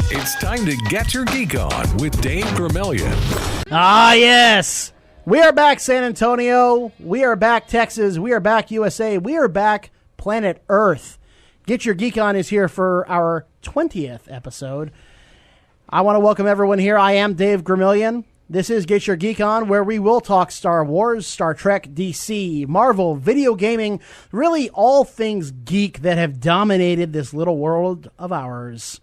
It's time to get your geek on with Dave Gramillion. Ah, yes. We are back, San Antonio. We are back, Texas. We are back, USA. We are back, planet Earth. Get Your Geek On is here for our 20th episode. I want to welcome everyone here. I am Dave Gramillion. This is Get Your Geek On, where we will talk Star Wars, Star Trek, DC, Marvel, video gaming, really all things geek that have dominated this little world of ours.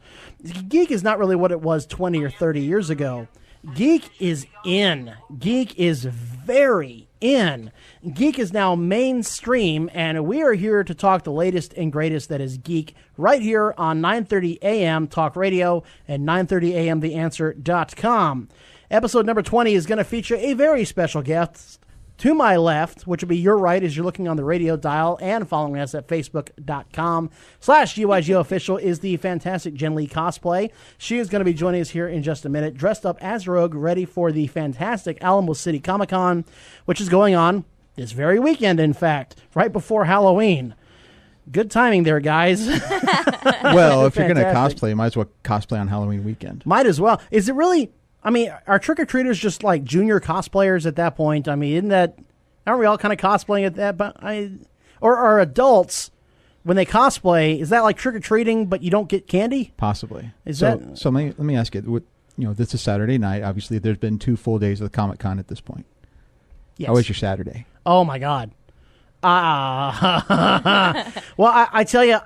Geek is not really what it was 20 or 30 years ago. Geek is in. Geek is very in. Geek is now mainstream, and we are here to talk the latest and greatest that is geek right here on 9:30 a.m. Talk Radio and 9:30 a.m. TheAnswer.com. Episode number 20 is going to feature a very special guest. To my left, which will be your right as you're looking on the radio dial and following us at Facebook.com/GYGO official, is the fantastic Jennlee Cosplay. She is going to be joining us here in just a minute, dressed up as Rogue, ready for the fantastic Alamo City Comic Con, which is going on this very weekend, in fact, right before Halloween. Good timing there, guys. Well, if you're going to cosplay, you might as well cosplay on Halloween weekend. Might as well. Is it really... I mean, are trick-or-treaters just like junior cosplayers at that point? I mean, aren't we all kind of cosplaying at that? Or are adults, when they cosplay, is that like trick-or-treating, but you don't get candy? Possibly. So let me ask you, this is Saturday night. Obviously, there's been 2 full days of the Comic Con at this point. Yes. How was your Saturday? Oh, my God. Well, I tell you,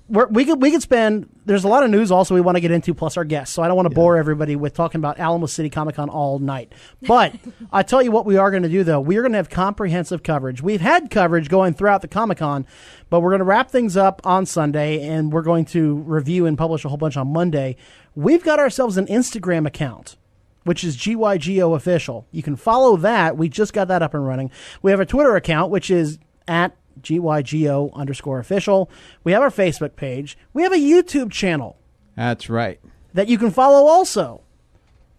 we could spend... There's a lot of news also we want to get into, plus our guests. So I don't want to bore everybody with talking about Alamo City Comic Con all night. But I tell you what we are going to do, though. We are going to have comprehensive coverage. We've had coverage going throughout the Comic Con, but we're going to wrap things up on Sunday, and we're going to review and publish a whole bunch on Monday. We've got ourselves an Instagram account, which is GYGO Official. You can follow that. We just got that up and running. We have a Twitter account, which is at GYGO_official. We have our Facebook page. We have a YouTube channel. That's right. That you can follow also.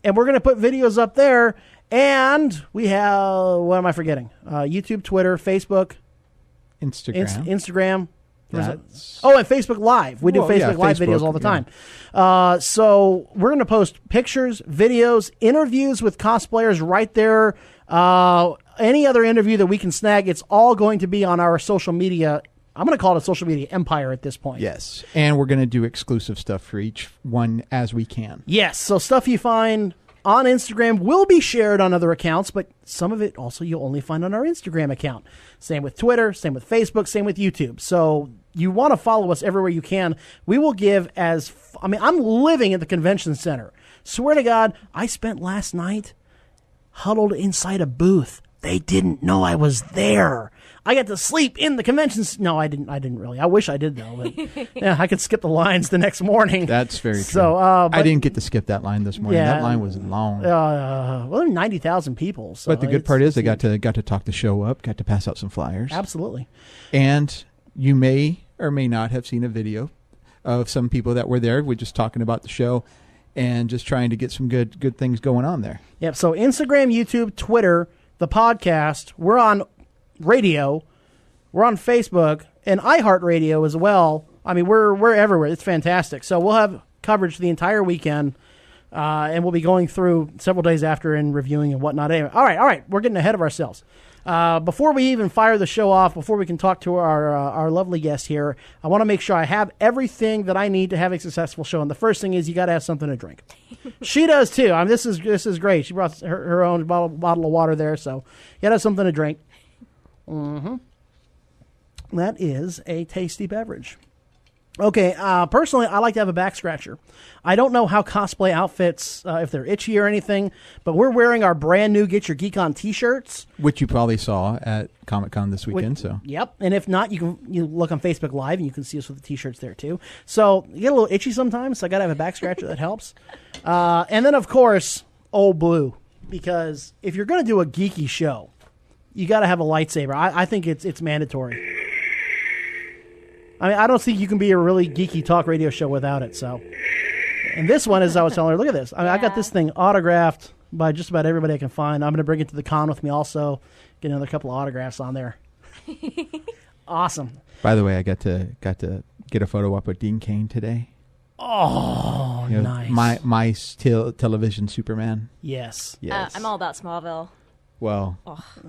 And we're going to put videos up there. And we have, what am I forgetting? YouTube, Twitter, Facebook. Instagram. And Facebook Live. We do Facebook Live videos all the time. So we're going to post pictures, videos, interviews with cosplayers right there. Any other interview that we can snag, it's all going to be on our social media. I'm going to call it a social media empire at this point. Yes. And we're going to do exclusive stuff for each one as we can. Yes. So stuff you find on Instagram will be shared on other accounts, but some of it also you'll only find on our Instagram account. Same with Twitter, same with Facebook, same with YouTube. So you want to follow us everywhere you can. We will give I'm living at the convention center. Swear to God, I spent last night huddled inside a booth. They didn't know I was there. I got to sleep in the convention. No, I didn't really. I wish I did, though. But yeah, I could skip the lines the next morning. That's very true. So, I didn't get to skip that line this morning. Yeah, that line was long. Well, 90,000 people. So but the good part is they got to talk the show up, got to pass out some flyers. Absolutely. And you may or may not have seen a video of some people that were there. We're just talking about the show and just trying to get some good things going on there. Yep. So Instagram, YouTube, Twitter, the podcast, we're on radio, we're on Facebook, and iHeartRadio as well. I mean, we're everywhere. It's fantastic. So we'll have coverage the entire weekend, and we'll be going through several days after and reviewing and whatnot. Anyway, all right, we're getting ahead of ourselves. Before we even fire the show off, before we can talk to our lovely guest here, I want to make sure I have everything that I need to have a successful show. And the first thing is you got to have something to drink. She does too. I mean, this is great. She brought her own bottle of water there, so you got to have something to drink. Mm-hmm. That is a tasty beverage. Okay, personally, I like to have a back scratcher. I don't know how cosplay outfits, if they're itchy or anything, but we're wearing our brand new Get Your Geek On t-shirts. Which you probably saw at Comic-Con this weekend. Yep, and if not, you look on Facebook Live and you can see us with the t-shirts there too. So you get a little itchy sometimes, so I got to have a back scratcher that helps. And then, of course, Old Blue, because if you're going to do a geeky show, you got to have a lightsaber. I think it's mandatory. I mean, I don't think you can be a really geeky talk radio show without it. So, and this one, as I was telling her, look at this. I mean, I got this thing autographed by just about everybody I can find. I'm going to bring it to the con with me also. Get another couple of autographs on there. Awesome. By the way, I got to get a photo up with Dean Cain today. Oh, nice. My television Superman. Yes. I'm all about Smallville. Well,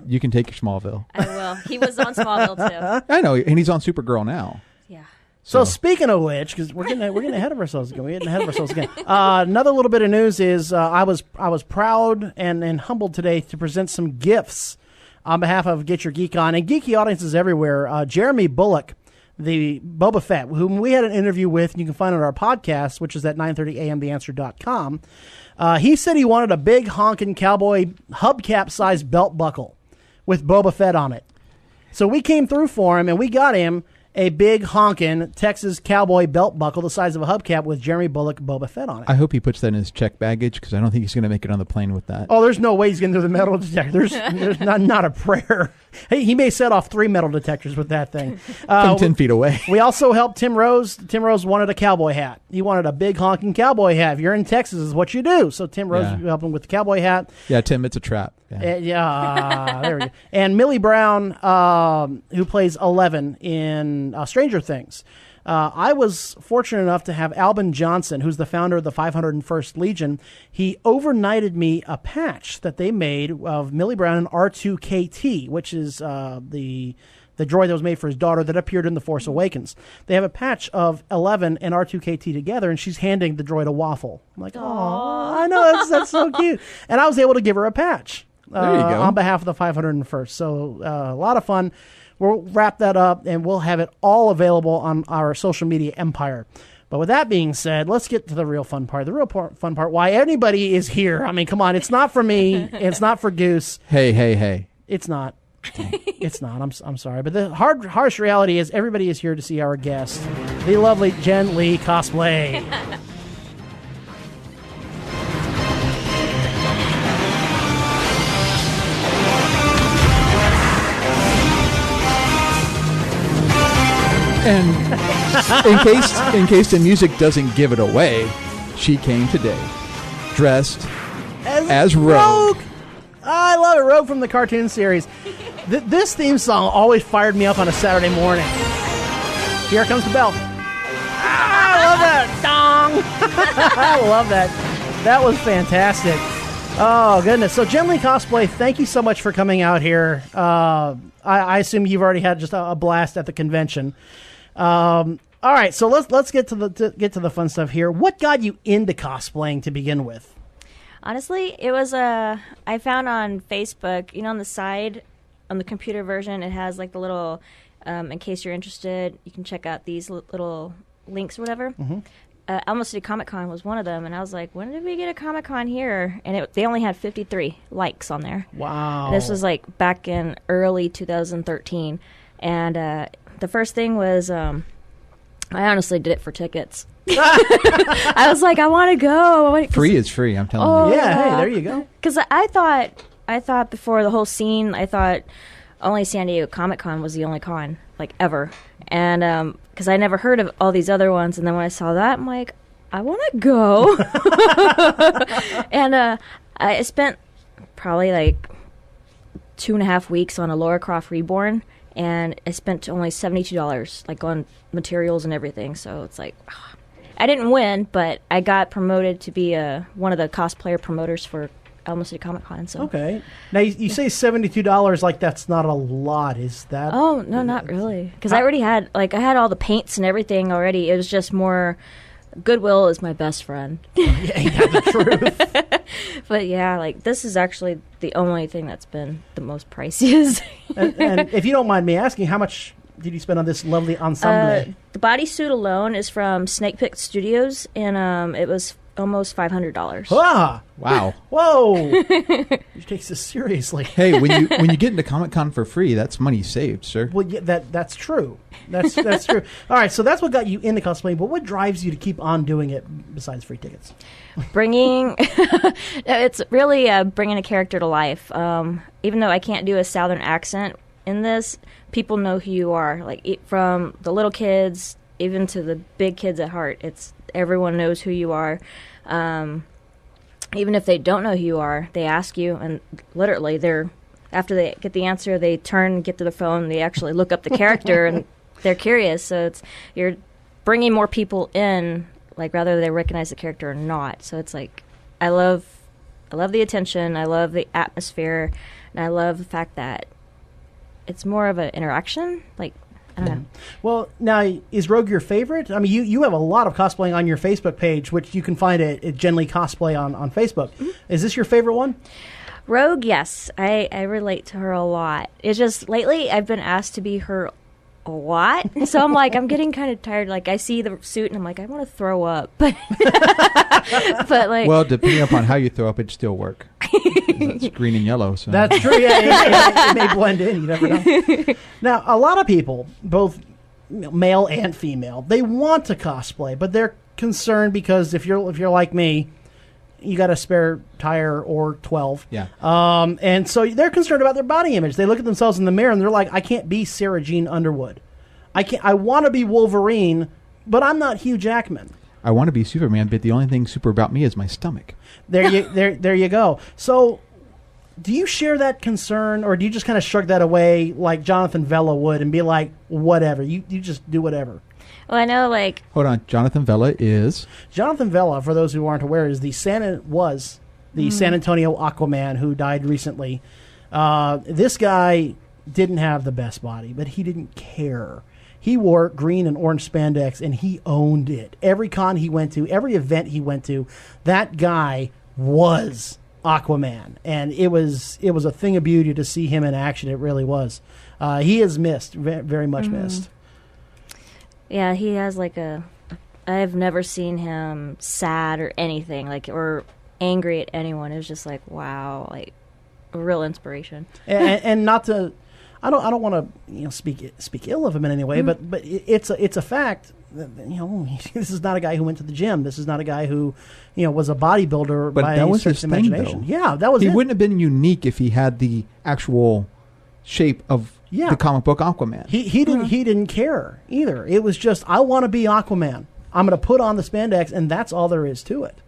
you can take your Smallville. I will. He was on Smallville too. I know, and he's on Supergirl now. Yeah. So speaking of which, because we're getting ahead of ourselves again. We're getting ahead of ourselves again. Another little bit of news is I was proud and humbled today to present some gifts on behalf of Get Your Geek On and geeky audiences everywhere. Jeremy Bullock, the Boba Fett, whom we had an interview with, and you can find on our podcast, which is at 930amtheanswer.com. He said he wanted a big honking cowboy hubcap-sized belt buckle with Boba Fett on it. So we came through for him, and we got him a big honkin' Texas cowboy belt buckle the size of a hubcap with Jeremy Bullock Boba Fett on it. I hope he puts that in his check baggage because I don't think he's going to make it on the plane with that. Oh, there's no way he's getting through the metal detector. There's not a prayer. He may set off 3 metal detectors with that thing. From 10 feet away. We also helped Tim Rose. Tim Rose wanted a cowboy hat. He wanted a big honking cowboy hat. If you're in Texas, is what you do. So Tim Rose helped him with the cowboy hat. Yeah, Tim, it's a trap. Yeah, there we go. And Millie Brown, who plays 11 in Stranger Things. I was fortunate enough to have Albin Johnson, who's the founder of the 501st Legion. He overnighted me a patch that they made of Millie Brown and R2KT, which is the droid that was made for his daughter that appeared in The Force Awakens. They have a patch of 11 and R2KT together, and she's handing the droid a waffle. I'm like, oh, I know, that's so cute. And I was able to give her a patch. There you go. On behalf of the 501st. So a lot of fun. We'll wrap that up, and we'll have it all available on our social media empire. But with that being said, let's get to the real fun part. The real fun part, why anybody is here. I mean, come on. It's not for me. It's not for Goose. Hey. It's not. It's not. I'm sorry. But the harsh reality is everybody is here to see our guest, the lovely Jennlee Cosplay. And in case the music doesn't give it away, she came today dressed as Rogue. I love it. Rogue from the cartoon series. This theme song always fired me up on a Saturday morning. Here comes the bell. I love that. Dong. I love that. That was fantastic. Oh, goodness. So, Jennlee Cosplay, thank you so much for coming out here. I assume you've already had just a blast at the convention. All right, so let's get to the fun stuff here. What got you into cosplaying to begin with? Honestly, it was I found on Facebook, on the side, on the computer version, it has like the little, in case you're interested, you can check out these little links or whatever. Mm-hmm. Alamo City Comic Con was one of them, and I was like, when did we get a Comic Con here? And they only had 53 likes on there. Wow. This was like back in early 2013. And the first thing was, I honestly did it for tickets. I was like, I want to go. Free is free, I'm telling you. Yeah, hey, there you go. Because I thought before the whole scene, I thought only San Diego Comic Con was the only con, like, ever. And because I never heard of all these other ones. And then when I saw that, I'm like, I want to go. And I spent probably like 2.5 weeks on a Lara Croft Reborn. And I spent only $72, like, on materials and everything. So it's like, I didn't win, but I got promoted to be one of the cosplayer promoters for Alamo City Comic Con. So. Okay. Now, you say $72 like that's not a lot. Is that? Oh, no, not really. Because I already had, I had all the paints and everything already. It was just more, Goodwill is my best friend. Ain't that the truth? But yeah, this is actually the only thing that's been the most priciest. and if you don't mind me asking, how much did you spend on this lovely ensemble? The bodysuit alone is from Snake Pit Studios, and it was almost $500. Ah! Wow. Whoa! You take this seriously. Hey, when you get into Comic-Con for free, that's money saved, sir. Well, yeah, that's true. That's true. All right, so that's what got you into cosplaying, but what drives you to keep on doing it besides free tickets? It's really bringing a character to life. Even though I can't do a Southern accent in this, people know who you are. From the little kids even to the big kids at heart, everyone knows who you are. Even if they don't know who you are, they ask you, and literally after they get the answer, they turn and get to the phone, they actually look up the character, and they're curious. So you're bringing more people in like whether they recognize the character or not. So it's like I love the attention, I love the atmosphere, and I love the fact that it's more of an interaction. Like, I don't know. Well, now, is Rogue your favorite? I mean, you have a lot of cosplaying on your Facebook page, which you can find at Jennlee Cosplay on Facebook. Mm-hmm. Is this your favorite one? Rogue, yes. I relate to her a lot. It's just lately I've been asked to be her a lot. So I'm like, I'm getting kind of tired. Like, I see the suit and I'm like, I want to throw up. But like... Well, depending upon how you throw up, it'd still work. It's green and yellow. So. That's true. Yeah, it may blend in. You never know. Now, a lot of people, both male and female, they want to cosplay, but they're concerned because if you're like me, you got a spare tire or 12. Yeah. And so they're concerned about their body image. They look at themselves in the mirror and they're like, I can't be Sarah Jean Underwood. I want to be Wolverine, but I'm not Hugh Jackman. I want to be Superman, but the only thing super about me is my stomach. There you go. So do you share that concern, or do you just kind of shrug that away like Jonathan Vella would and be like, whatever, you just do whatever? Well, I know, like... Hold on. Jonathan Vella is... Jonathan Vella, for those who aren't aware, is the San Antonio Aquaman who died recently. This guy didn't have the best body, but he didn't care. He wore green and orange spandex, and he owned it. Every con he went to, every event he went to, that guy was Aquaman. And it was a thing of beauty to see him in action. It really was. He is missed, very much missed. Yeah, he has like I've never seen him sad or anything, like, or angry at anyone. It was just like, wow, like a real inspiration. and not to, I don't want to speak ill of him in any way, but it's a fact that, this is not a guy who went to the gym. This is not a guy who was a bodybuilder. But by that any was stretch his of thing, imagination. though. Yeah, that was. He it. wouldn't have been unique if he had the actual shape of the comic book Aquaman. He didn't care either. It was just, I want to be Aquaman. I'm going to put on the spandex, and that's all there is to it.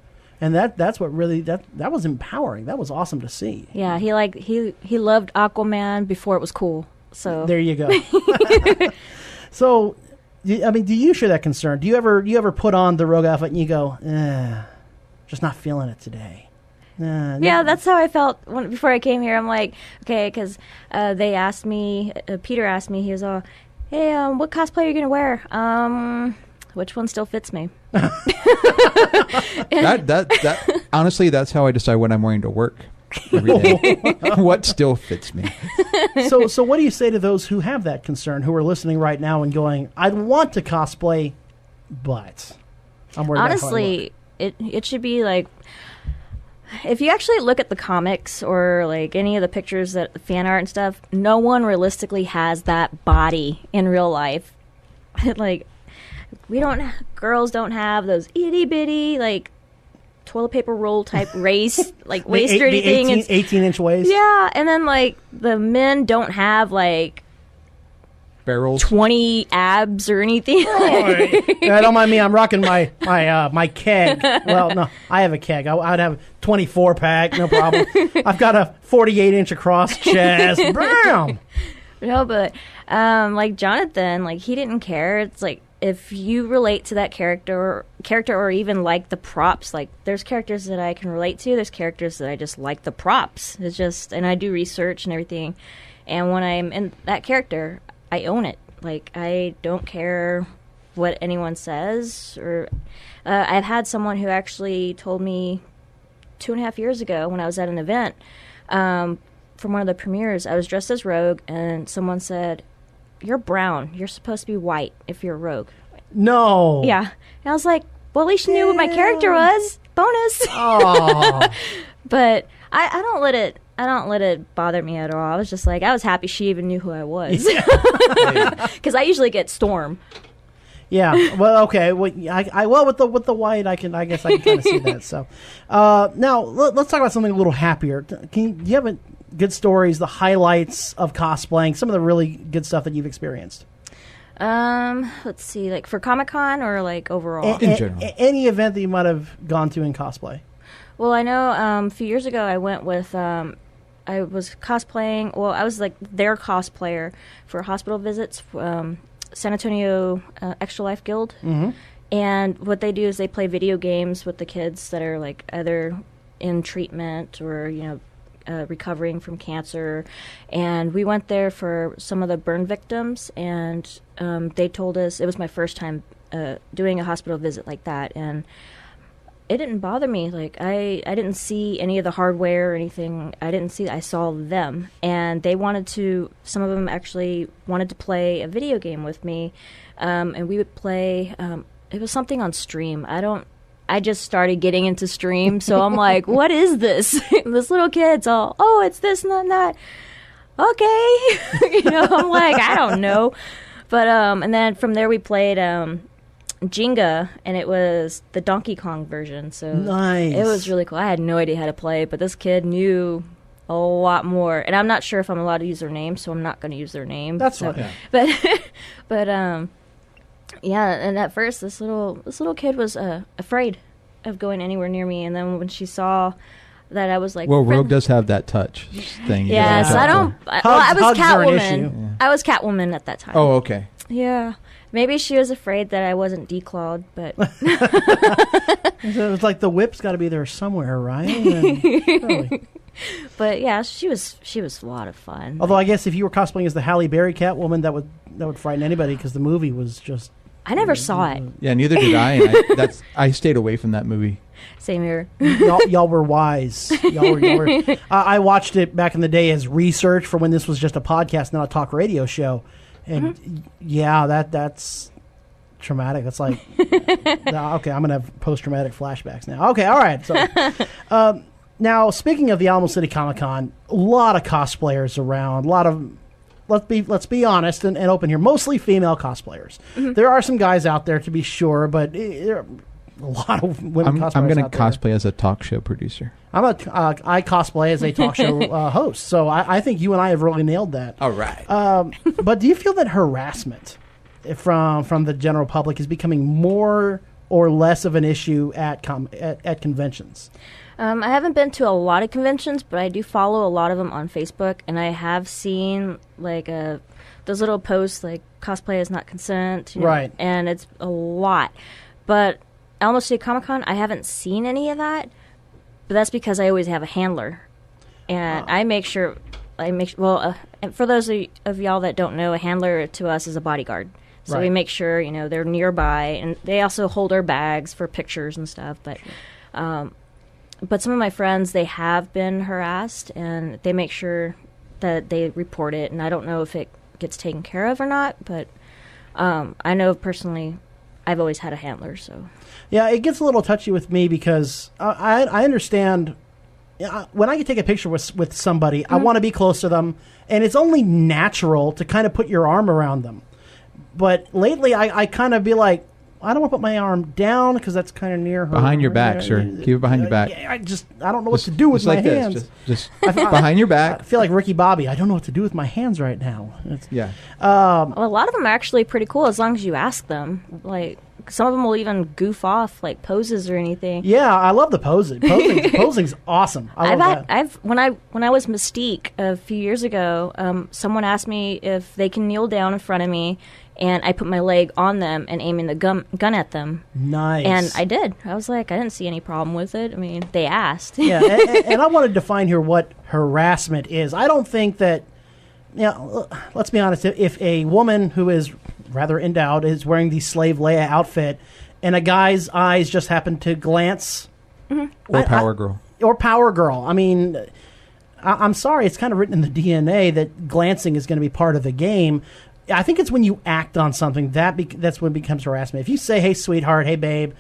And that's what really that was empowering. That was awesome to see. Yeah, he loved Aquaman before it was cool. So there you go. So, I mean, do you share that concern? Do you ever put on the Rogue outfit and you go, just not feeling it today? Yeah, that's how I felt before I came here. I'm like, okay, because they asked me, Peter asked me, he was all, hey, what cosplay are you going to wear? Which one still fits me? that honestly, that's how I decide what I'm wearing to work every day. What still fits me. So what do you say to those who have that concern, who are listening right now and going, I'd want to cosplay, but I'm worried honestly, about how I look. It should be like, if you actually look at the comics or like any of the pictures, that fan art and stuff, no one realistically has that body in real life. Like, girls don't have those itty bitty like toilet paper roll type waist like waist or anything. 18-inch waist. Yeah, and then like the men don't have like barrels, 20 abs or anything. Yeah, don't mind me. I'm rocking my keg. Well, no, I have a keg. I'd have a 24-pack, no problem. I've got a 48-inch across chest. Bam! No, but like Jonathan, like he didn't care. It's like if you relate to that character or even like the props, like there's characters that I can relate to. There's characters that I just like the props. It's just, and I do research and everything. And when I'm in that character, I own it. Like, I don't care what anyone says. Or I've had someone who actually told me 2.5 years ago when I was at an event from one of the premieres, I was dressed as Rogue, and someone said, "You're brown. You're supposed to be white if you're Rogue." No. Yeah. And I was like, well, at least you knew what my character was. Bonus. Oh. But I don't let it bother me at all. I was just like, I was happy she even knew who I was. Because I usually get Storm. Yeah. Well, okay. Well, with the white, I guess I can kind of see that. So, now let's talk about something a little happier. Do you have good stories, the highlights of cosplaying, some of the really good stuff that you've experienced? Let's see, like for Comic-Con or like overall? In general. Any event that you might have gone to in cosplay. Well, I know a few years ago I went with, I was cosplaying, well, I was like their cosplayer for hospital visits, San Antonio Extra Life Guild. Mm-hmm. And what they do is they play video games with the kids that are like either in treatment or, recovering from cancer. And we went there for some of the burn victims, and they told us, it was my first time doing a hospital visit like that, and it didn't bother me. Like, I didn't see any of the hardware or anything. I saw them, and some of them actually wanted to play a video game with me, and we would play, it was something on stream. I just started getting into stream, so I'm like, what is this? This little kid's all, oh, it's this and that. Okay. I'm like, I don't know. But, and then from there we played Jenga, and it was the Donkey Kong version. So nice. It was really cool. I had no idea how to play, but this kid knew a lot more. And I'm not sure if I'm allowed to use their name, so I'm not going to use their name. That's fine. Yeah. But yeah, and at first this little kid was afraid of going anywhere near me, and then when she saw that I was like, well, Rogue does have that touch thing. Yeah, so I don't. I was Catwoman. Yeah. I was Catwoman at that time. Oh, okay. Yeah, maybe she was afraid that I wasn't declawed, but it was like the whip's got to be there somewhere, right? Really. But yeah, she was a lot of fun. Although I guess if you were cosplaying as the Halle Berry Catwoman, that would frighten anybody, because the movie was just. I never saw it. Yeah, neither did I. And I stayed away from that movie. Same here. Y'all were wise. Y'all were I watched it back in the day as research for when this was just a podcast, not a talk radio show, and yeah, that's traumatic. That's like okay, I'm gonna have post-traumatic flashbacks now. Okay, all right. So. Now, speaking of the Alamo City Comic Con, a lot of cosplayers around. A lot of, let's be honest and open here, mostly female cosplayers. Mm-hmm. There are some guys out there, to be sure, but there are a lot of women cosplayers. I'm going to cosplay as a talk show producer. I cosplay as a talk show host. So I think you and I have really nailed that. All right. But do you feel that harassment from the general public is becoming more or less of an issue at conventions? I haven't been to a lot of conventions, but I do follow a lot of them on Facebook, and I have seen like those little posts like cosplay is not consent, right? And it's a lot. But Alamo City Comic Con, I haven't seen any of that, but that's because I always have a handler, and I make sure. And for those of y'all that don't know, a handler to us is a bodyguard. So we make sure they're nearby, and they also hold our bags for pictures and stuff. But some of my friends, they have been harassed, and they make sure that they report it. And I don't know if it gets taken care of or not, but I know personally I've always had a handler. So yeah, it gets a little touchy with me because I understand when I can take a picture with somebody, I want to be close to them, and it's only natural to kind of put your arm around them. But lately I kind of be like, I don't want to put my arm down because that's kind of near her. Behind your back, sir. Keep it behind your back. I don't know what to do with my hands. Just behind your back. I feel like Ricky Bobby. I don't know what to do with my hands right now. Yeah. Well, a lot of them are actually pretty cool as long as you ask them. Like, some of them will even goof off like poses or anything. Yeah, I love the posing. Posing's awesome. I love that. When I was Mystique a few years ago, someone asked me if they can kneel down in front of me, and I put my leg on them and aiming the gun at them. Nice. And I did. I was like, I didn't see any problem with it. I mean, they asked. Yeah, and I want to define here what harassment is. I don't think that, let's be honest, if a woman who is rather endowed is wearing the Slave Leia outfit and a guy's eyes just happen to glance. Or Power Girl. Or Power Girl. I mean, I'm sorry, it's kind of written in the DNA that glancing is going to be part of the game. I think it's when you act on something that's when it becomes harassment. If you say, "Hey, sweetheart," "Hey, babe,"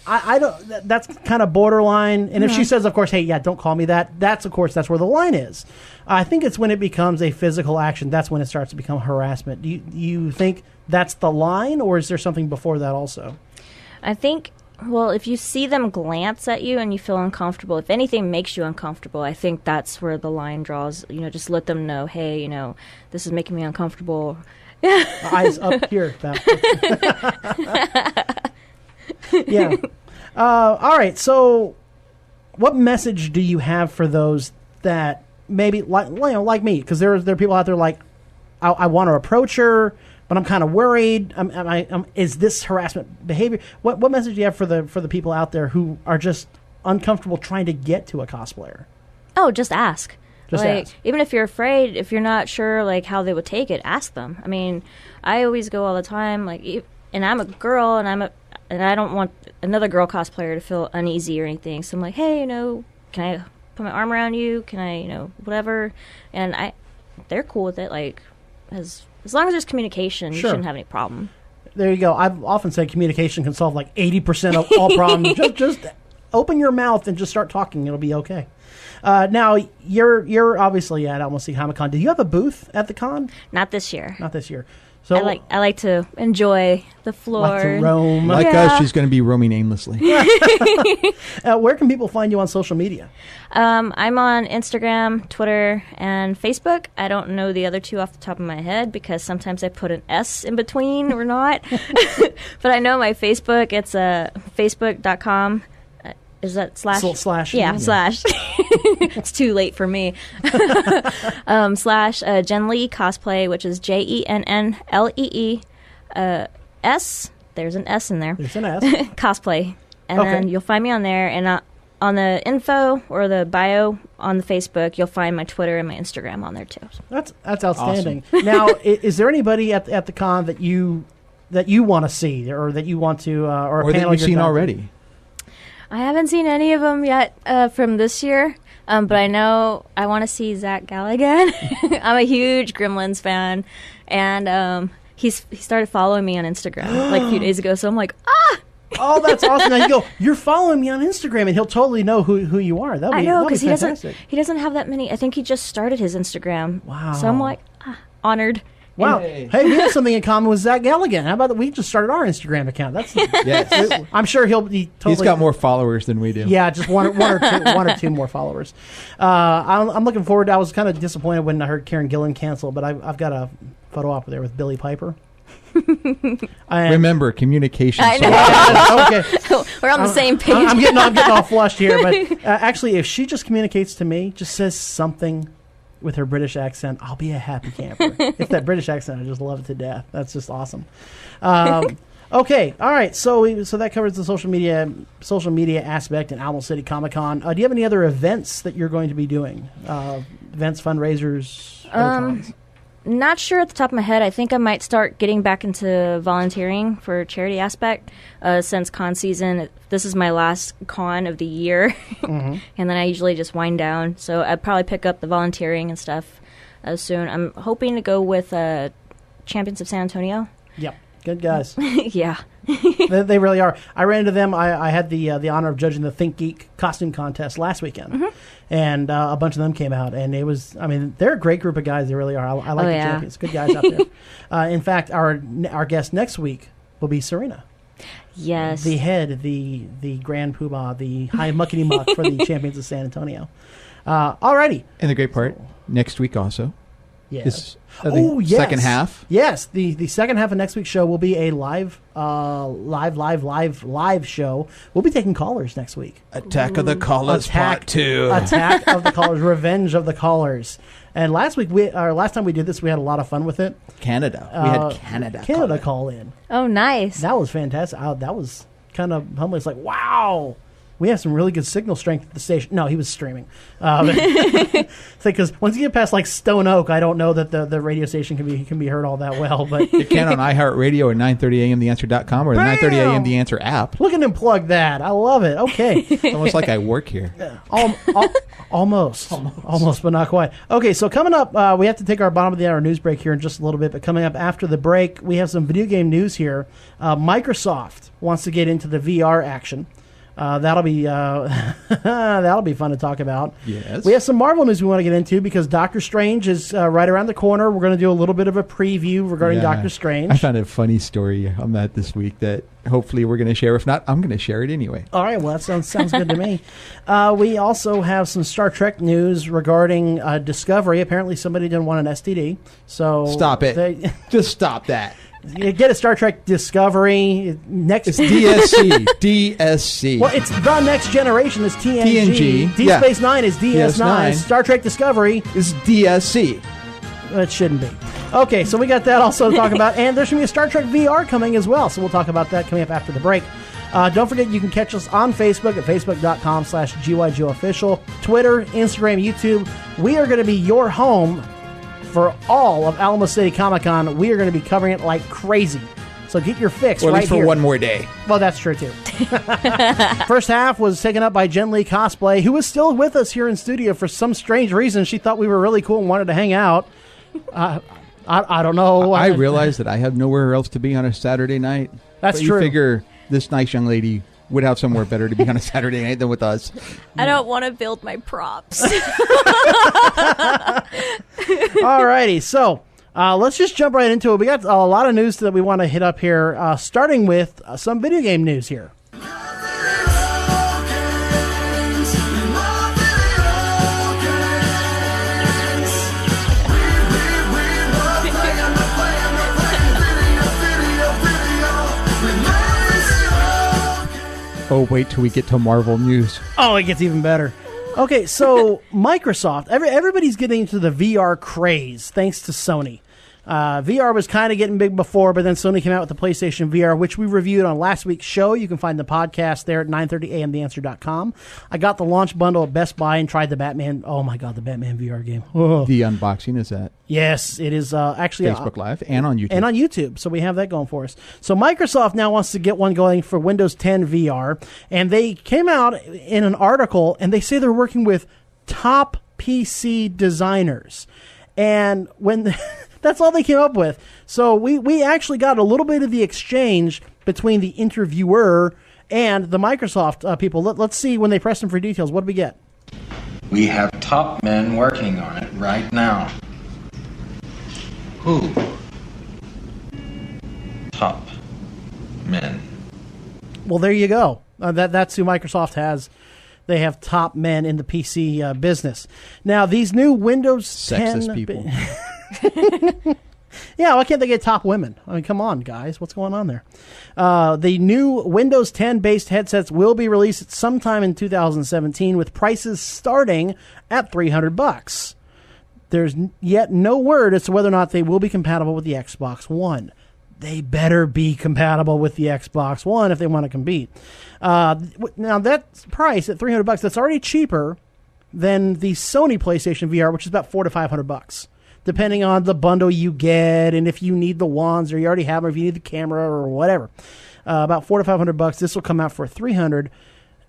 I don't. That's kind of borderline. And if she says, "Of course," "Hey, yeah, don't call me that," that's where the line is. I think it's when it becomes a physical action. That's when it starts to become harassment. Do you think that's the line, or is there something before that also? I think. Well, if you see them glance at you and you feel uncomfortable, if anything makes you uncomfortable, I think that's where the line draws. Just let them know, "Hey, this is making me uncomfortable." Eyes up here. Yeah. All right. So, what message do you have for those that maybe like me? Because there are people out there like, I want to approach her, but I'm kind of worried. Is this harassment behavior? What message do you have for the people out there who are just uncomfortable trying to get to a cosplayer? Oh, just ask. Just ask. Even if you're afraid, if you're not sure like how they would take it, ask them. I mean, I always go all the time, and I'm a girl, and I don't want another girl cosplayer to feel uneasy or anything. So I'm like, hey, can I put my arm around you? Can I, whatever? And they're cool with it. Like, as long as there's communication, you shouldn't have any problem. There you go. I've often said communication can solve like 80% of all problems. just open your mouth and just start talking. It'll be okay. Now, you're obviously at Alamo City Comic Con. Do you have a booth at the con? Not this year. Not this year. So I like to enjoy the floor. Like to roam. Like us, she's going to be roaming aimlessly. Where can people find you on social media? I'm on Instagram, Twitter, and Facebook. I don't know the other two off the top of my head because sometimes I put an S in between or not. But I know my Facebook. It's facebook.com. Is that slash? Slash. Yeah, slash. It's too late for me. Slash Jennlee Cosplay, which is JENNLEE S. There's an S in there. There's an S. Cosplay. And then you'll find me on there. And on the info or the bio on the Facebook, you'll find my Twitter and my Instagram on there too. That's outstanding. Awesome. Now, is there anybody at the con that you want to see or that you want to or a panel that you've seen already? I haven't seen any of them yet from this year, but I know I want to see Zach Galligan. I'm a huge Gremlins fan, and he started following me on Instagram like a few days ago, so I'm like, ah! Oh, that's awesome. Now you're following me on Instagram, and he'll totally know who you are. I know, because he doesn't have that many. I think he just started his Instagram. Wow. So I'm like, honored. Wow. Hey, we have something in common with Zach Galligan. How about that? We just started our Instagram account. That's yes. I'm sure he'll be totally. He's got more followers than we do. Yeah, just one or two more followers. I'm looking forward. I was kind of disappointed when I heard Karen Gillan cancel, but I've got a photo op there with Billy Piper. Remember, communication. I know. Okay. We're on the same page. I'm getting all flushed here, but actually, if she just communicates to me, just says something with her British accent, I'll be a happy camper. It's that British accent. I just love it to death. That's just awesome. Okay, all right. So that covers the social media aspect in Alamo City Comic Con. Do you have any other events that you're going to be doing? Events, fundraisers, other cons? Not sure at the top of my head. I think I might start getting back into volunteering for charity aspect since con season. This is my last con of the year, and then I usually just wind down. So I'd probably pick up the volunteering and stuff soon. I'm hoping to go with Champions of San Antonio. Yep, good guys. Yeah. They really are. I ran into them. I had the honor of judging the Think Geek costume contest last weekend, and a bunch of them came out, and it was. I mean, they're a great group of guys. They really are. I like the champions. Good guys out there. In fact, our guest next week will be Serena. Yes. The head, the grand poobah, the high muckety muck for the Champions of San Antonio. Alrighty. And the great part, next week also. Yes. Yes. Second half. Yes, the second half of next week's show will be a live show. We'll be taking callers next week. Attack of the Callers Part 2. Attack of the Callers, Revenge of the Callers. And last time we did this, we had a lot of fun with it. Canada. We had Canada call in. Oh, nice. That was fantastic. That was kind of humbling. It's like, wow. We have some really good signal strength at the station. No, he was streaming. Because once you get past like Stone Oak, I don't know that the radio station can be heard all that well. But it can on iHeartRadio at 930amtheanswer.com or the 930am The Answer app. Look at him plug that. I love it. Okay. It's almost like I work here. Almost, but not quite. Okay, so coming up, we have to take our bottom of the hour news break here in just a little bit. But coming up after the break, we have some video game news here. Microsoft wants to get into the VR action. That'll be fun to talk about. Yes. We have some Marvel news we want to get into because Doctor Strange is right around the corner. We're going to do a little bit of a preview regarding Doctor Strange. I found a funny story on that this week that hopefully we're going to share. If not, I'm going to share it anyway. All right. Well, that sounds good to me. We also have some Star Trek news regarding Discovery. Apparently, somebody didn't want an STD. So stop it. Just stop that. You get a Star Trek Discovery next. It's DSC. DSC. Well, it's the Next Generation. It's TNG. Deep Space Nine is DS9. Star Trek Discovery is DSC. It shouldn't be. Okay, so we got that also to talk about, and there's going to be a Star Trek VR coming as well, so we'll talk about that coming up after the break. Don't forget, you can catch us on Facebook at facebook.com/GYGOofficial, Twitter, Instagram, YouTube. We are going to be your home for all of Alamo City Comic Con. We are going to be covering it like crazy. So get your fix or at right least for here. one more day. Well, that's true, too. First half was taken up by Jennlee Cosplay, who was still with us here in studio for some strange reason. She thought we were really cool and wanted to hang out. I don't know. I realized that I have nowhere else to be on a Saturday night. That's but true. You figure this nice young lady would have somewhere better to be on a Saturday night than with us. I don't want to build my props. Alrighty, so let's just jump right into it. We got a lot of news that we want to hit up here, starting with some video game news here. Oh, wait till we get to Marvel news. Oh, it gets even better. Okay, so Microsoft, everybody's getting into the VR craze thanks to Sony. VR was kind of getting big before, but then Sony came out with the PlayStation VR, which we reviewed on last week's show. You can find the podcast there at 930amtheanswer.com. I got the launch bundle at Best Buy and tried the Batman. Oh, my God, the Batman VR game. Oh. The unboxing is at Yes, it is actually Facebook Live and on YouTube. So we have that going for us. So Microsoft now wants to get one going for Windows 10 VR, and they came out in an article, and they say they're working with top PC designers. And when that's all they came up with. So we actually got a little bit of the exchange between the interviewer and the Microsoft people. Let's see when they press them for details. What do we get? We have top men working on it right now. Who? Top men. Well, there you go. That's who Microsoft has. They have top men in the PC business. Now, these new Windows 10... Sexist people. Yeah, why can't they get top women? I mean, come on, guys. What's going on there? The new Windows 10-based headsets will be released sometime in 2017 with prices starting at $300. There's yet no word as to whether or not they will be compatible with the Xbox One. They better be compatible with the Xbox One if they want to compete. Now, that price at $300, that's already cheaper than the Sony PlayStation VR, which is about $400 to $500, depending on the bundle you get and if you need the wands or you already have them, or if you need the camera or whatever. About $400 to $500. This will come out for $300.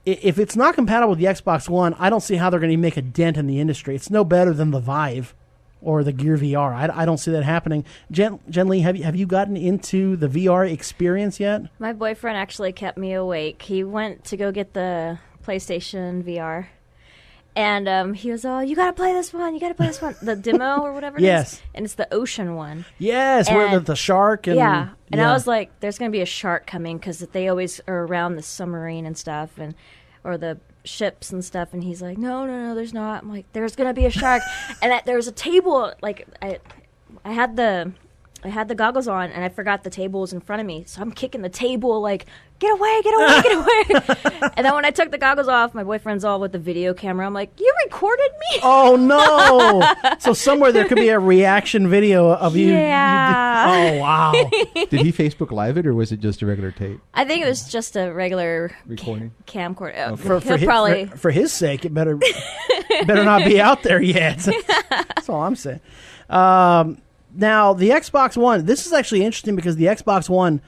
If it's not compatible with the Xbox One, I don't see how they're going to make a dent in the industry. It's no better than the Vive or the Gear VR. I don't see that happening. Jennlee, have you gotten into the VR experience yet? My boyfriend actually kept me awake. He went to go get the PlayStation VR. And he was all, you got to play this one. You got to play this one. The demo or whatever it is. And it's the ocean one. Yes, where the shark. And, yeah. And I was like, there's going to be a shark coming because they always are around the submarine and stuff, or the ships and stuff. And he's like, no, there's not. I'm like, there's going to be a shark. And there was a table. Like, I had the goggles on, and I forgot the table was in front of me. So I'm kicking the table like, get away. And then when I took the goggles off, my boyfriend's all with the video camera. I'm like, you recorded me? Oh, no. So somewhere there could be a reaction video of you. Yeah. Oh, wow. Did he Facebook Live it, or was it just a regular tape? I think it was just a regular recording camcorder. Okay. For his sake, it better not be out there yet. That's all I'm saying. Now, the Xbox One, this is actually interesting because the Xbox One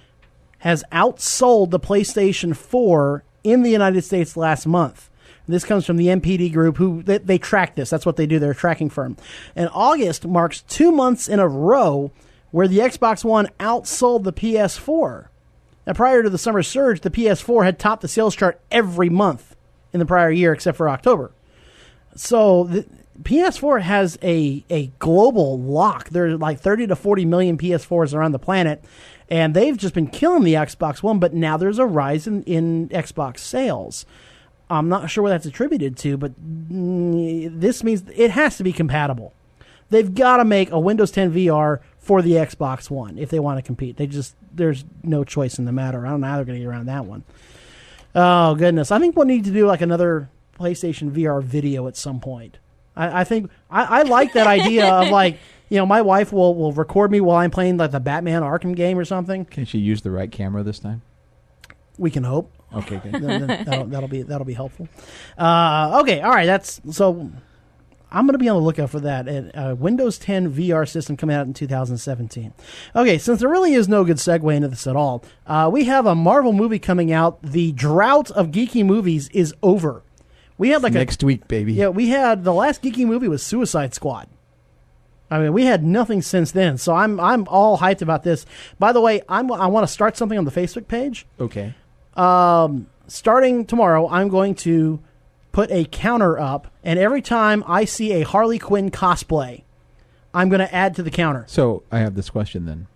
has outsold the PlayStation 4 in the United States last month. This comes from the MPD group, who they track this. That's what they do. They're a tracking firm. And August marks 2 months in a row where the Xbox One outsold the PS4. Now, prior to the summer surge, the PS4 had topped the sales chart every month in the prior year except for October. So the PS4 has a global lock. There are like 30 to 40 million PS4s around the planet, and they've just been killing the Xbox One, but now there's a rise in Xbox sales. I'm not sure what that's attributed to, but this means it has to be compatible. They've got to make a Windows 10 VR for the Xbox One if they want to compete. There's no choice in the matter. I don't know how they're going to get around that one. Oh, goodness. I think we'll need to do like another PlayStation VR video at some point. I think I like that idea of like my wife will record me while I'm playing like the Batman Arkham game or something. Can she use the right camera this time? We can hope. Okay, good. That'll be helpful. Okay, all right. So I'm going to be on the lookout for that. And Windows 10 VR system coming out in 2017. Okay, since there really is no good segue into this at all, we have a Marvel movie coming out. The drought of geeky movies is over. We had next week, baby. Yeah, we had the last geeky movie was Suicide Squad. I mean, we had nothing since then, so I'm all hyped about this. By the way, I want to start something on the Facebook page. Okay. Starting tomorrow, I'm going to put a counter up, and every time I see a Harley Quinn cosplay, I'm going to add to the counter. So I have this question then.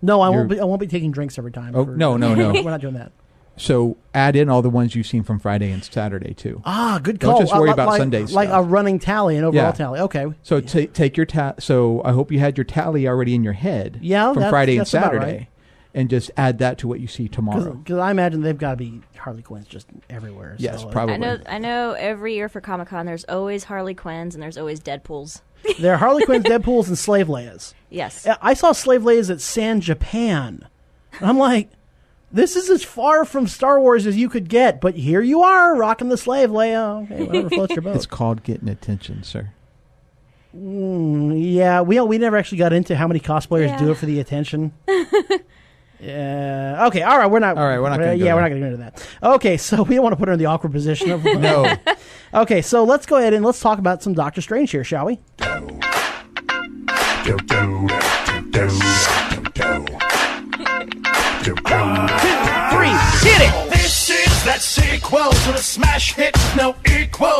No, I won't be taking drinks every time. Oh, no. We're not doing that. So add in all the ones you've seen from Friday and Saturday too. Ah, good call. Don't just worry about Sunday like stuff. a running tally, an overall tally. Okay. So take your So I hope you had your tally already in your head. Yeah, from Friday and that's about Saturday, right. And just add that to what you see tomorrow. Because I imagine they've got to be Harley Quinns just everywhere. Yes, so, probably. I know. Every year for Comic-Con, there's always Harley Quinns and there's always Deadpools. There are Harley Quinns, Deadpools, and Slave Leias. Yes. I saw Slave Leias at San Japan. I'm like, this is as far from Star Wars as you could get, but here you are, rocking the Slave Leia. Okay, whatever floats your boat. It's called getting attention, sir. Yeah, we never actually got into how many cosplayers do it for the attention. Yeah. Okay. All right. We're not. All right. We're not going to. Yeah, we're not going to go into that. Okay. So we don't want to put her in the awkward position of. No. Okay. So let's go ahead and let's talk about some Doctor Strange here, shall we? 3, hit it. This is that sequel to the smash hit, no equal.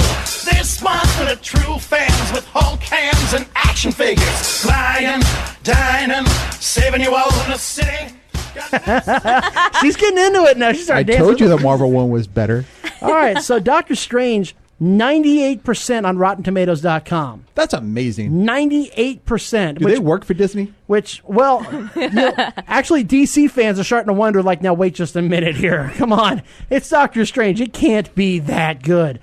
This one's for the true fans with Hulk hands and action figures. Flying, dining, saving you all in the city. She's getting into it now. She started dancing. I told you the Marvel one was better. All right. So Doctor Strange, 98% on RottenTomatoes.com. That's amazing. 98%. Do they work for Disney? Actually, DC fans are starting to wonder, like, now wait just a minute here. Come on. It's Doctor Strange. It can't be that good.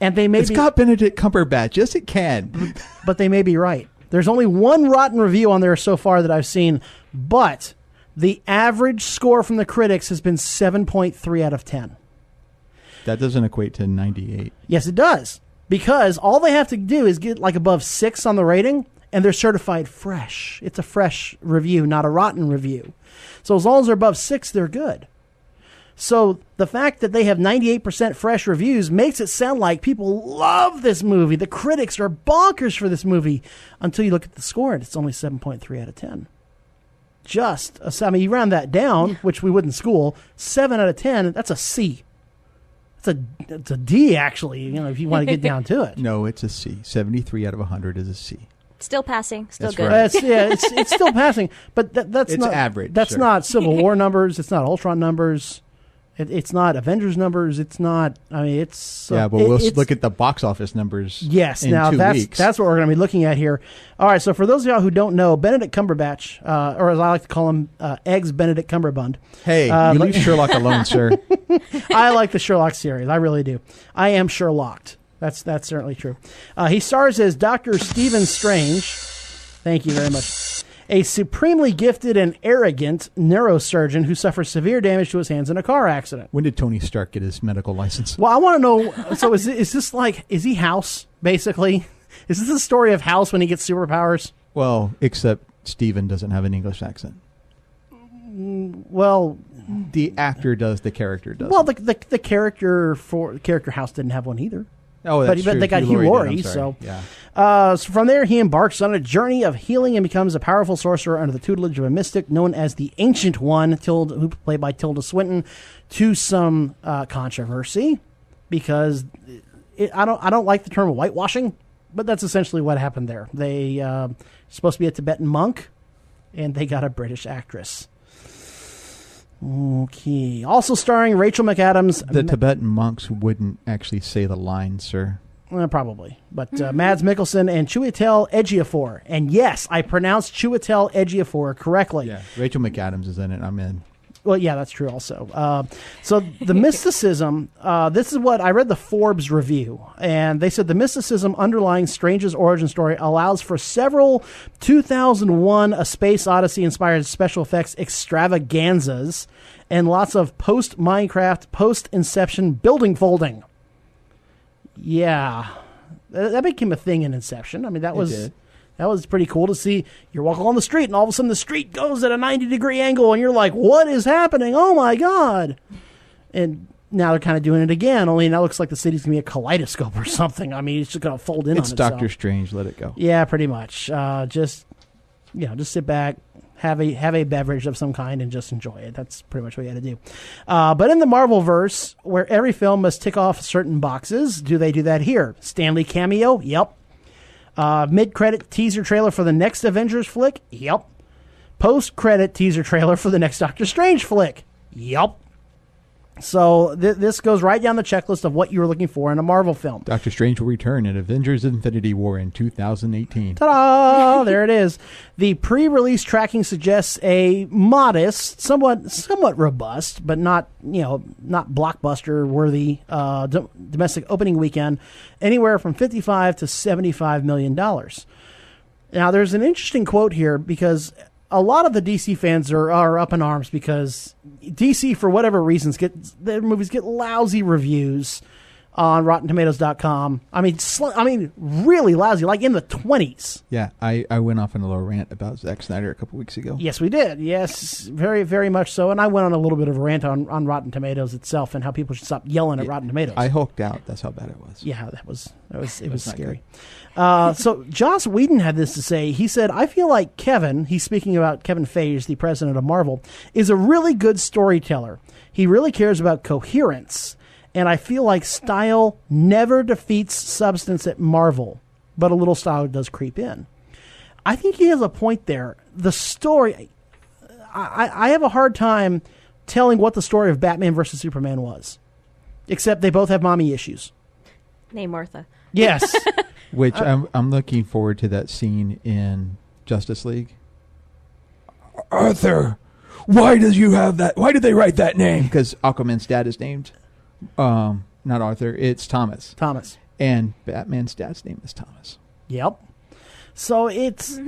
And they may It's got Benedict Cumberbatch. Yes, it can. But they may be right. There's only one rotten review on there so far that I've seen, but the average score from the critics has been 7.3 out of 10. That doesn't equate to 98. Yes, it does. Because all they have to do is get like above 6 on the rating, and they're certified fresh. It's a fresh review, not a rotten review. So as long as they're above 6, they're good. So the fact that they have 98% fresh reviews makes it sound like people love this movie. The critics are bonkers for this movie until you look at the score, and it's only 7.3 out of 10. I mean, you round that down, which we would in school, 7 out of 10, that's a C. It's a D, actually, if you want to get down to it. No, it's a C. 73 out of 100 is a C. Still passing. Still That's good. right. It's still passing, but that's It's not average, That's sure. not Civil War numbers. It's not Ultron numbers. It's not Avengers numbers. It's not. I mean, it's Yeah, but we'll look at the box office numbers. Yes, in now 2 that's weeks. what we're going to be looking at here. All right, so for those of y'all who don't know, Benedict Cumberbatch, or as I like to call him, Eggs Benedict Cumberbund. Hey, you leave Sherlock alone, sir. I like the Sherlock series. I really do. I am Sherlocked. That's certainly true. He stars as Dr. Stephen Strange. Thank you very much. A supremely gifted and arrogant neurosurgeon who suffers severe damage to his hands in a car accident. When did Tony Stark get his medical license? Well, I want to know, so is this like, is he House, basically? Is this the story of House when he gets superpowers? Well, except Steven doesn't have an English accent. Well, the actor does, the character does. Well, the character House didn't have one either. Oh, that's true. But they got Hugh Laurie, so. Yeah. So from there, he embarks on a journey of healing and becomes a powerful sorcerer under the tutelage of a mystic known as the Ancient One, who played by Tilda Swinton, to some controversy because I don't like the term whitewashing, but that's essentially what happened there. They supposed to be a Tibetan monk, and they got a British actress. Okay. Also starring Rachel McAdams. The Tibetan monks wouldn't actually say the line, sir. Probably. But Mads Mikkelsen and Chiwetel Ejiofor. And yes, I pronounced Chiwetel Ejiofor correctly. Yeah. Rachel McAdams is in it. I'm in. Well, yeah, that's true also. So the mysticism, this is what I read the Forbes review, and they said the mysticism underlying Strange's origin story allows for several 2001 A Space Odyssey inspired special effects extravaganzas and lots of post-Minecraft, post-Inception building folding. Yeah. That became a thing in Inception. I mean, that was pretty cool to see. You're walking on the street, and all of a sudden the street goes at a 90-degree angle, and you're like, what is happening? Oh, my God. And now they're kind of doing it again, only now it looks like the city's going to be a kaleidoscope or something. I mean, it's just going to fold in on itself. It's Doctor Strange. Let it go. Yeah, pretty much. Just sit back, have a beverage of some kind, and just enjoy it. That's pretty much what you got to do. But in the Marvel-verse, where every film must tick off certain boxes, do they do that here? Stan Lee cameo? Yep. Mid-credit teaser trailer for the next Avengers flick? Yep. Post-credit teaser trailer for the next Doctor Strange flick? Yep. So this goes right down the checklist of what you were looking for in a Marvel film. Doctor Strange will return in Avengers Infinity War in 2018. Ta-da! There it is. The pre-release tracking suggests a modest, somewhat robust, but not blockbuster-worthy domestic opening weekend, anywhere from $55 to $75 million. Now, there's an interesting quote here because a lot of the DC fans are up in arms because DC, for whatever reasons, their movies get lousy reviews on RottenTomatoes.com. I mean, really lousy, like in the 20s. Yeah, I went off on a little rant about Zack Snyder a couple weeks ago. Yes, we did. Yes, very, very much so. And I went on a little bit of a rant on Rotten Tomatoes itself and how people should stop yelling at Rotten Tomatoes. I hulked out. That's how bad it was. Yeah, it was scary. So Joss Whedon had this to say. He said, I feel like Kevin, he's speaking about Kevin Feige, the president of Marvel, is a really good storyteller. He really cares about coherence. And I feel like style never defeats substance at Marvel, but a little style does creep in. I think he has a point there. The story, I have a hard time telling what the story of Batman versus Superman was, except they both have mommy issues. Name Martha. Yes. Which I'm looking forward to that scene in Justice League. Arthur, why did you have that? Why did they write that name? Because Aquaman's dad is named. Not Arthur, it's Thomas. Thomas. And Batman's dad's name is Thomas. Yep. So it's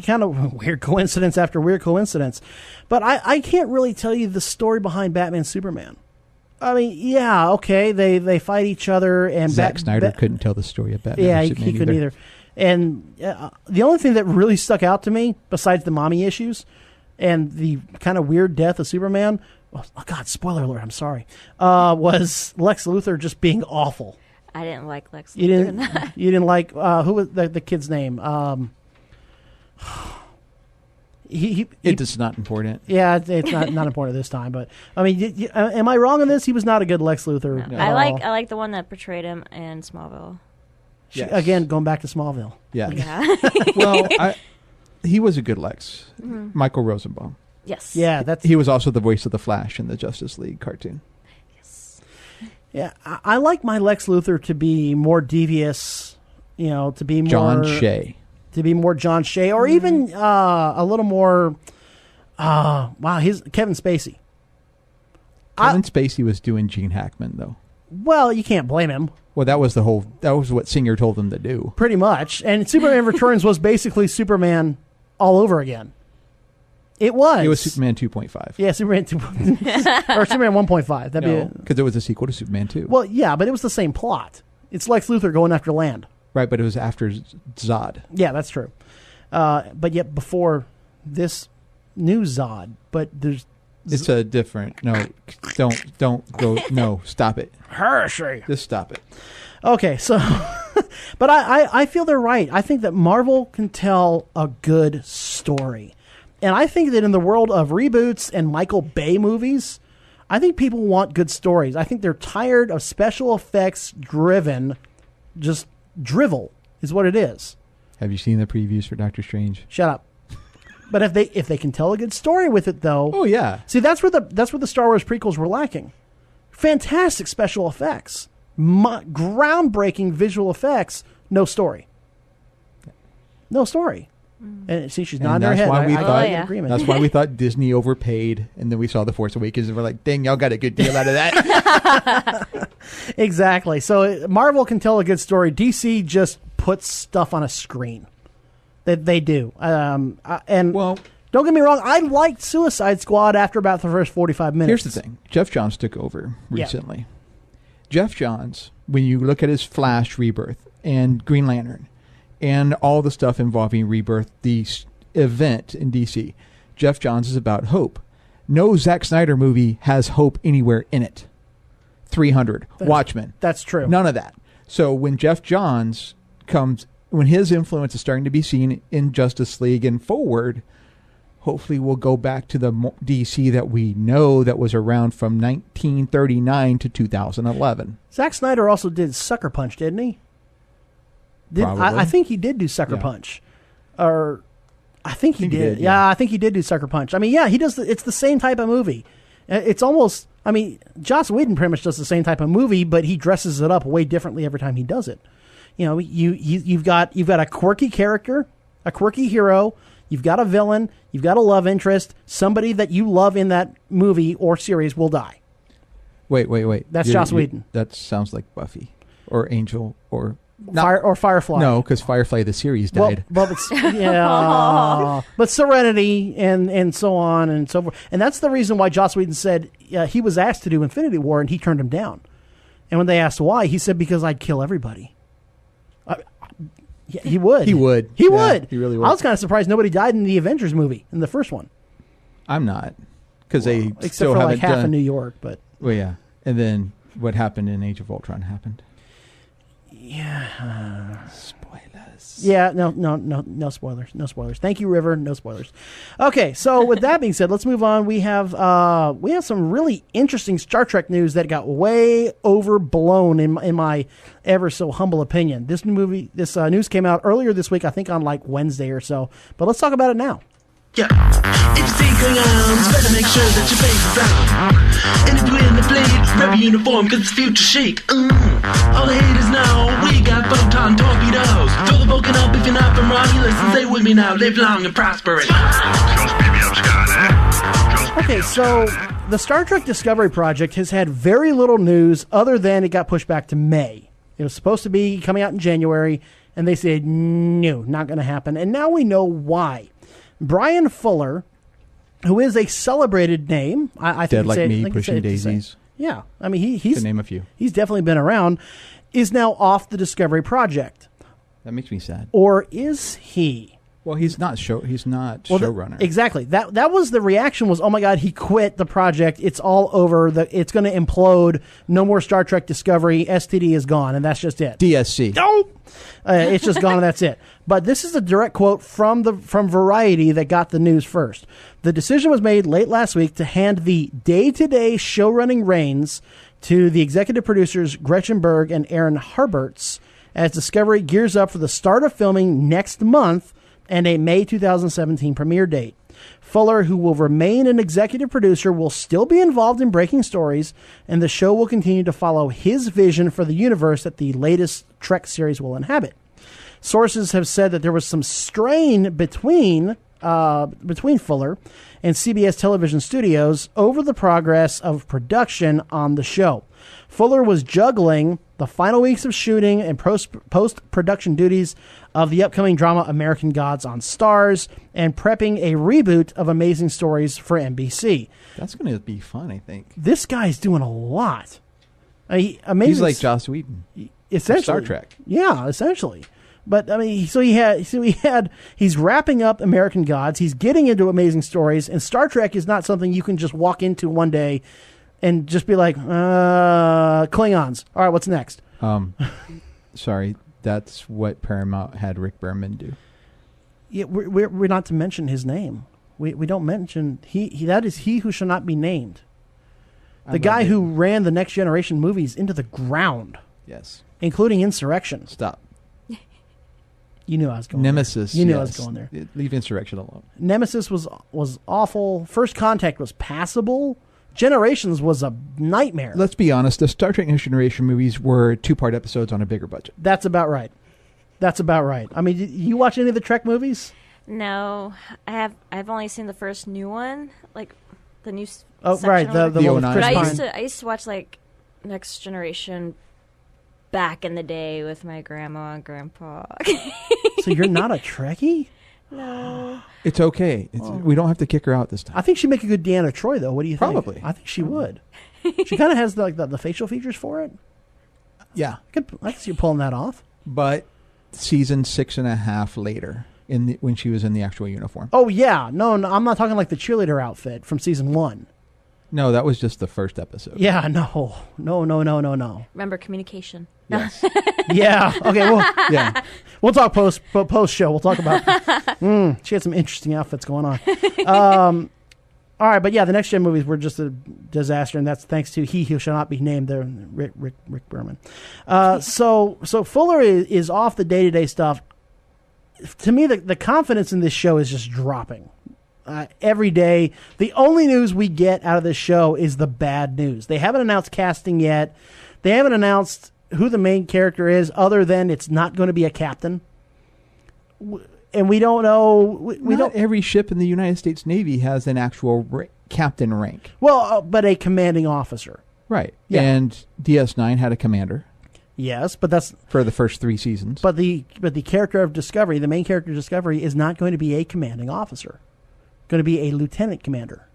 kind of weird coincidence after weird coincidence. But I can't really tell you the story behind Batman Superman. I mean, yeah, okay, they fight each other. And Zack Snyder couldn't tell the story of Batman. Yeah, he couldn't either. And the only thing that really stuck out to me, besides the mommy issues and the kind of weird death of Superman, oh God, spoiler alert, I'm sorry, was Lex Luthor just being awful. I didn't like Lex Luthor. You didn't like, who was the kid's name? It's not important. Yeah, it's not important this time. But I mean, am I wrong on this? He was not a good Lex Luthor. No. I like the one that portrayed him in Smallville. Yes. Again, going back to Smallville. Yeah. Well, he was a good Lex. Mm-hmm. Michael Rosenbaum. Yes. Yeah, he was also the voice of the Flash in the Justice League cartoon. Yes. Yeah, I like my Lex Luthor to be more devious. To be more John Shea. To be more John Shea, or even a little more. He's Kevin Spacey. Kevin Spacey was doing Gene Hackman, though. Well, you can't blame him. Well, that was what Singer told him to do. Pretty much. And Superman Returns was basically Superman all over again. It was. It was Superman 2.5. Yeah, Superman 2. Or Superman 1.5. Because it was a sequel to Superman 2. Well, yeah, but it was the same plot. It's Lex Luthor going after land. Right, but it was after Zod. Yeah, that's true. But yet before this new Zod. But there's... It's a different... No, don't go... No, stop it. Hershey. Just stop it. Okay, so... But I feel they're right. I think that Marvel can tell a good story. And I think that in the world of reboots and Michael Bay movies, I think people want good stories. I think they're tired of special effects driven, just drivel is what it is. Have you seen the previews for Doctor Strange? Shut up. But if they can tell a good story with it, though, oh yeah. See, that's where the Star Wars prequels were lacking. Fantastic special effects, groundbreaking visual effects, no story. No story. And see, she's And nodding her that's head. why we I thought- get an agreement. That's why we thought Disney overpaid, and then we saw The Force Awakens, and we're like, dang, y'all got a good deal out of that. Exactly. So Marvel can tell a good story. DC just puts stuff on a screen. That they do. And Well, don't get me wrong, I liked Suicide Squad after about the first 45 minutes. here's the thing. Jeff Johns took over Yeah. recently. Jeff Johns, when you look at his Flash Rebirth and Green Lantern and all the stuff involving Rebirth, the event in DC, Jeff Johns is about hope. No Zack Snyder movie has hope anywhere in it. 300, Watchmen. That's true. None of that. So when Jeff Johns comes, when his influence is starting to be seen in Justice League and forward, hopefully we'll go back to the DC that we know that was around from 1939 to 2011. Zack Snyder also did Sucker Punch, didn't he? Probably. I think he did do Sucker Yeah. Punch. Or I think he think he did. did, Yeah, yeah. I think he did do Sucker Punch. I mean, yeah, he does. It's the same type of movie. It's almost. I mean, Joss Whedon pretty much does the same type of movie, but he dresses it up way differently every time he does it. You know, you've got a quirky character, a quirky hero. You've got a villain. You've got a love interest. Somebody that you love in that movie or series will die. Wait. That's Joss Whedon. That sounds like Buffy or Angel or Firefly. No, because Firefly the series died. Well, it's, yeah, but Serenity and so on and so forth, and that's the reason why Joss Whedon said he was asked to do Infinity War and he turned him down. And when they asked why, he said because I'd kill everybody. Yeah, he would. He would. He Yeah, would. he really would. I was kind of surprised nobody died in the Avengers movie in the first one, I'm not, because they except still for haven't like half done. of New York. But Well, yeah, and then what happened in Age of Ultron happened. Spoilers. yeah, no spoilers. No spoilers. Thank you, River. No spoilers. Okay, so with that being said, let's move on. We have some really interesting Star Trek news that got way overblown in my ever so humble opinion. This news came out earlier this week, I think on like Wednesday or so. But let's talk about it now. Yeah. If you see Klingons, better make sure that your face is out. And if you're in the fleet, grab your uniform, cause it's future chic. All the haters know, we got photon torpedoes. Throw the Vulcan up if you're not from Romulus, and stay with me now, live long and prosperous. Okay, so the Star Trek Discovery Project has had very little news other than it got pushed back to May. It was supposed to be coming out in January, and they said, no, not going to happen. And now we know why. Brian Fuller, who is a celebrated name, I think Dead Like Me, it's Pushing safe to say. Daisies. Yeah, I mean he's To name a few. He's definitely been around. Is now off the Discovery Project, That makes me sad. or is he? Well, he's not showrunner. Exactly. That was the reaction. Was, oh my God, he quit the project. It's all over. It's going to implode. No more Star Trek Discovery. STD is gone, and that's just it. DSC. No, it's just gone, and that's it. But this is a direct quote from Variety that got the news first. The decision was made late last week to hand the day-to-day show-running reins to the executive producers Gretchen Berg and Aaron Harberts as Discovery gears up for the start of filming next month and a May 2017 premiere date. Fuller, who will remain an executive producer, will still be involved in breaking stories, and the show will continue to follow his vision for the universe that the latest Trek series will inhabit. Sources have said that there was some strain between Fuller and CBS Television Studios over the progress of production on the show. Fuller was juggling the final weeks of shooting and post-production duties of the upcoming drama American Gods on Stars and prepping a reboot of Amazing Stories for NBC. That's going to be fun, I think. This guy's doing a lot. Amazing. He's like Joss Whedon. Essentially. Star Trek. Yeah, essentially. But I mean, he's wrapping up American Gods. He's getting into Amazing Stories, and Star Trek is not something you can just walk into one day and just be like, Klingons. All right, what's next? Sorry, that's what Paramount had Rick Berman do. Yeah, we're not to mention his name. We don't mention he that is he who shall not be named. The guy who ran the Next Generation movies into the ground, Yes. including Insurrection. Stop. You knew I was going Nemesis. there. You knew I yes. was going there. Leave Insurrection alone. Nemesis was awful. First Contact was passable. Generations was a nightmare. Let's be honest. The Star Trek Next Generation movies were 2-part episodes on a bigger budget. That's about right. I mean, you watch any of the Trek movies? No, I've only seen the first new one, like the new. Oh, section right, or the whatever. one with 09. Chris But Pine. I used to watch like Next Generation back in the day with my grandma and grandpa. So you're not a Trekkie? No. It's okay. We don't have to kick her out this time. I think she'd make a good Deanna Troy, though. What do you think? Probably. I think she would. She kind of has the facial features for it. Yeah. I can see you pulling that off. But season 6.5 later, when she was in the actual uniform. Oh, yeah. No, I'm not talking like the cheerleader outfit from season 1. No, that was just the first episode. Yeah, no. Remember communication. Yes. Yeah. Okay, well, Yeah. we'll talk post show. We'll talk about she had some interesting outfits going on. All right, but yeah, the next gen movies were just a disaster, and that's thanks to he who shall not be named there, Rick Berman. So Fuller is off the day-to-day stuff. To me, the confidence in this show is just dropping. Every day, the only news we get out of this show is the bad news. They haven't announced casting yet. They haven't announced who the main character is, other than it's not going to be a captain. And we don't know. Not every ship in the United States Navy has an actual captain rank. Well, but a commanding officer. Right. Yeah. And DS9 had a commander. Yes, but that's for the first 3 seasons. But the character of Discovery, the main character of Discovery, is not going to be a commanding officer. Going to be a lieutenant commander.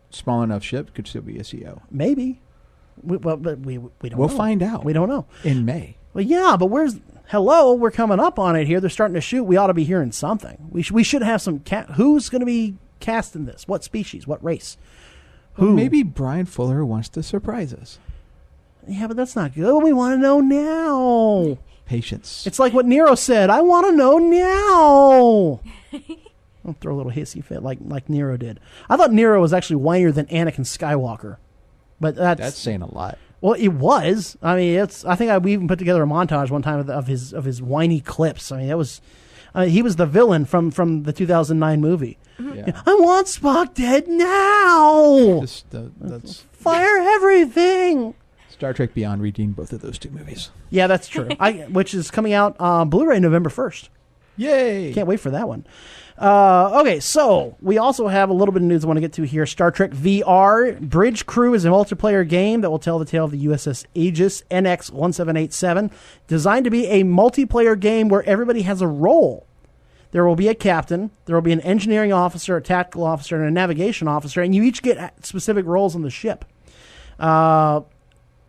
Small enough ship could still be a CO. Maybe. But we don't know. We'll find out. We don't know. In May. Well, yeah, but we're coming up on it here. They're starting to shoot. We ought to be hearing something. We should have some who's going to be cast in this? What species? What race? Who? Well, maybe Brian Fuller wants to surprise us. Yeah, but that's not good. We want to know now. Patience. It's like what Nero said. I want to know now. I'll throw a little hissy fit like Nero did. I thought Nero was actually whinier than Anakin Skywalker. But that's saying a lot. Well, it was. I mean, I think we even put together a montage one time of his whiny clips. I mean, he was the villain from the 2009 movie. Yeah. I want Spock dead now. That's fire everything. Star Trek Beyond redeemed both of those 2 movies. Yeah, that's true. Which is coming out on Blu-ray November 1st. Yay! Can't wait for that one. Okay, so we also have a little bit of news I want to get to here. Star Trek VR. Bridge Crew is a multiplayer game that will tell the tale of the USS Aegis NX-1787, designed to be a multiplayer game where everybody has a role. There will be a captain, there will be an engineering officer, a tactical officer, and a navigation officer, and you each get specific roles on the ship.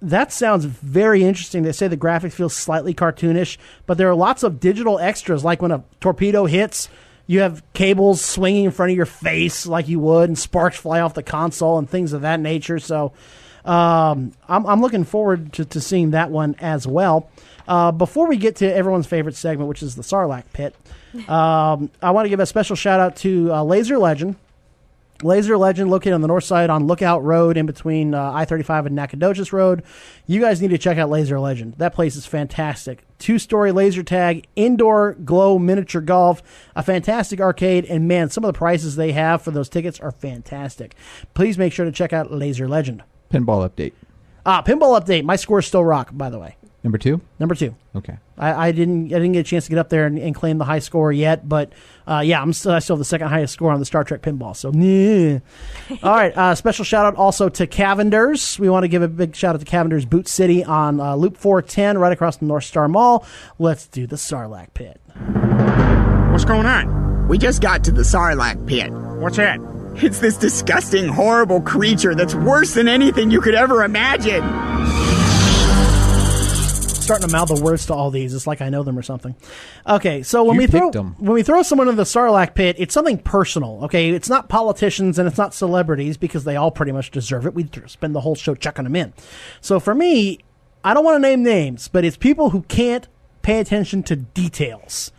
That sounds very interesting. They say the graphics feel slightly cartoonish, but there are lots of digital extras, like when a torpedo hits, you have cables swinging in front of your face like you would, and sparks fly off the console and things of that nature. So I'm looking forward to seeing that one as well. Before we get to everyone's favorite segment, which is the Sarlacc Pit, I want to give a special shout-out to Laser Legend. Laser Legend, located on the north side on Lookout Road in between I-35 and Nacogdoches Road. You guys need to check out Laser Legend. That place is fantastic. 2-story laser tag, indoor glow miniature golf, a fantastic arcade, and man, some of the prices they have for those tickets are fantastic. Please make sure to check out Laser Legend. Pinball update. Pinball update. My score's still rock, by the way. Number 2? Number 2. Okay. I didn't get a chance to get up there and claim the high score yet, but I still have the second highest score on the Star Trek pinball. So, yeah. All right. Special shout out also to Cavender's. We want to give a big shout out to Cavender's Boot City on Loop 410, right across from North Star Mall. Let's do the Sarlacc Pit. What's going on? We just got to the Sarlacc Pit. What's that? It's this disgusting, horrible creature that's worse than anything you could ever imagine. Starting to mouth the words to all these. It's like I know them or something. Okay, so when we throw someone in the Sarlacc Pit, it's something personal. Okay, it's not politicians and it's not celebrities because they all pretty much deserve it. We spend the whole show chucking them in. So for me, I don't want to name names, but it's people who can't pay attention to details.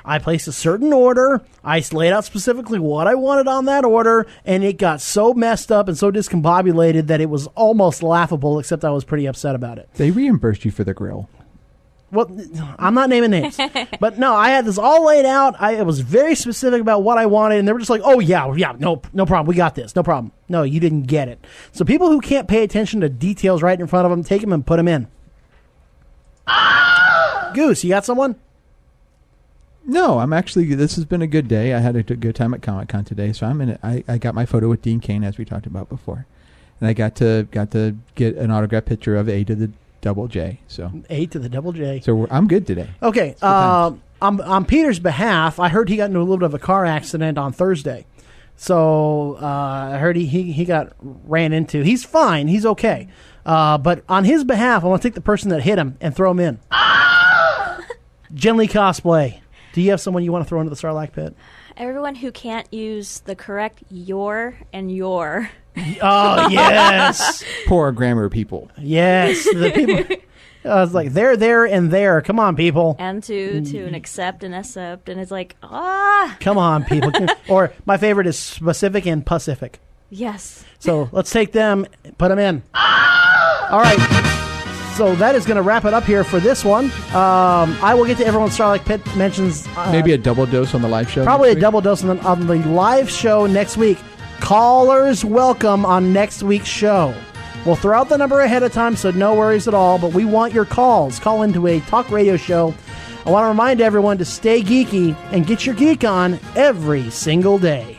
I placed a certain order. I laid out specifically what I wanted on that order, and it got so messed up and so discombobulated that it was almost laughable, except I was pretty upset about it. They reimbursed you for the grill. Well, I'm not naming names. But no, I had this all laid out. I was very specific about what I wanted, and they were just like, oh, yeah, no problem. We got this. No problem. No, you didn't get it. So people who can't pay attention to details right in front of them, take them and put them in. Goose, you got someone? No, I'm actually. This has been a good day. I had a good time at Comic Con today, so I'm in it. I got my photo with Dean Cain, as we talked about before, and I got to get an autographed picture of A to the double J. So A to the double J. So I'm good today. Okay. On Peter's behalf, I heard he got into a little bit of a car accident on Thursday. So I heard he got ran into. He's fine. He's okay. But on his behalf, I want to take the person that hit him and throw him in. Jennlee Cosplay. Do you have someone you want to throw into the Sarlacc Pit? Everyone who can't use the correct your and your. Oh, yes. Poor grammar people. Yes. The people. I was like, there, and there. Come on, people. And to an accept and accept. And it's like, ah. Come on, people. Or my favorite is specific and Pacific. Yes. So let's take them, put them in. All right. So that is going to wrap it up here for this one. I will get to everyone's Sarlacc Pit mentions. Maybe a double dose on the live show. Probably a double dose on the live show next week. Callers welcome on next week's show. We'll throw out the number ahead of time, so no worries at all. But we want your calls. Call into a talk radio show. I want to remind everyone to stay geeky and get your geek on every single day.